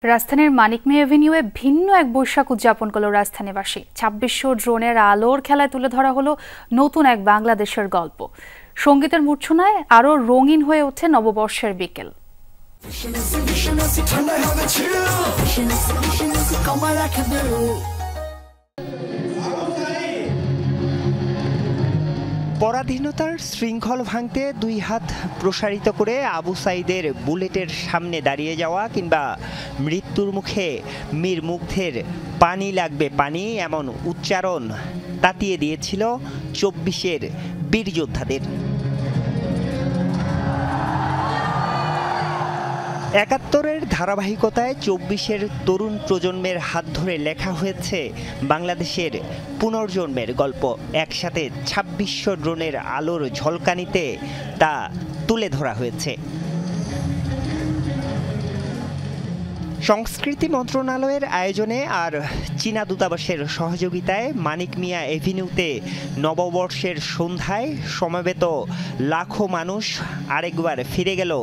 রাজধানীর মানিক মিয়া এভিনিউয়ে ভিন্ন এক বৈশাখ উদযাপন করল রাজধানীবাসী। ২৬০০ ড্রোনের আলোর খেলায় তুলে ধরা হলো নতুন এক বাংলাদেশের গল্প। সঙ্গীতের মূর্ছনায় আরও রঙিন হয়ে ওঠে নববর্ষের বিকেল। পরাধীনতার শৃঙ্খল ভাঙতে দুই হাত প্রসারিত করে আবু সাইদের বুলেটের সামনে দাঁড়িয়ে যাওয়া কিংবা মৃত্যুর মুখে মীর মুগ্ধের পানি লাগবে পানি এমন উচ্চারণ তাতিয়ে দিয়েছিল ২৪-এর বীর যোদ্ধাদের। ৭১-এর ধারাবাহিকতায় ২৪-এর তরুণ প্রজন্মের হাত ধরে লেখা হয়েছে বাংলাদেশের পুনর্জন্মের গল্প। একসাথে ২৬০০ ড্রোনের আলোর ঝলকানিতে তা তুলে ধরা হয়েছে। সংস্কৃতি মন্ত্রণালয়ের আয়োজনে আর চীনা দূতাবাসের সহযোগিতায় মানিক মিয়া এভিনিউতে নববর্ষের সন্ধ্যায় সমবেত লাখো মানুষ আরেকবার ফিরে গেল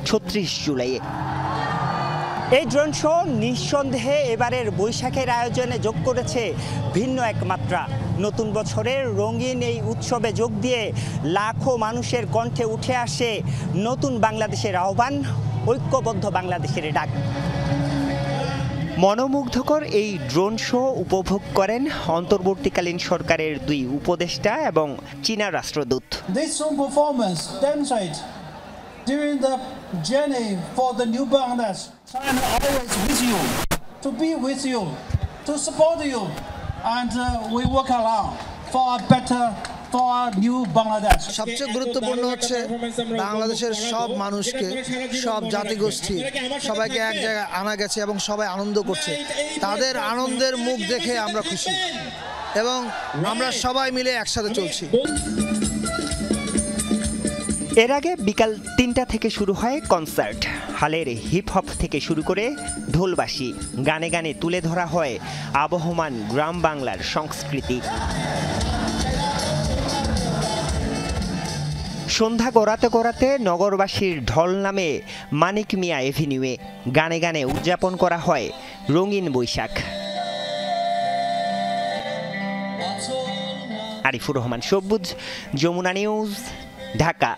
৩৬ জুলাইয়ে। এই ড্রোন শো নিঃসন্দেহে এবারের বৈশাখের আয়োজনে যোগ করেছে ভিন্ন এক মাত্রা। নতুন বছরের রঙিন এই উৎসবে যোগ দিয়ে লাখো মানুষের কণ্ঠে উঠে আসে নতুন বাংলাদেশের আহ্বান, ঐক্যবদ্ধ বাংলাদেশের ডাক। মনোমুগ্ধকর এই ড্রোন শো উপভোগ করেন অন্তর্বর্তীকালীন সরকারের দুই উপদেষ্টা এবং চীনা রাষ্ট্রদূত। During the journey for the new Bangladesh, China always with you, to be with you, to support you, and we work along for a better, for a new Bangladesh. সবচেয়ে গুরুত্বপূর্ণ হচ্ছে বাংলাদেশের সব মানুষকে, সব জাতিগোষ্ঠী সবাইকে এক জায়গায় আনা গেছে এবং সবাই আনন্দ করছে। তাদের আনন্দের মুখ দেখে আমরা খুশি এবং আমরা সবাই মিলে একসাথে চলছি। এর আগে বিকাল ৩টা থেকে শুরু হয় কনসার্ট। হালের হিপ হপ থেকে শুরু করে ঢোলবাসী গানে গানে তুলে ধরা হয় আবহমান গ্রাম বাংলার সংস্কৃতি। সন্ধ্যা গড়াতে গড়াতে নগরবাসীর ঢল নামে মানিক মিয়া এভিনিউয়ে গানে গানে উদযাপন করা হয় রঙিন বৈশাখ। আরিফুর রহমান সবুজ, যমুনা নিউজ, ঢাকা।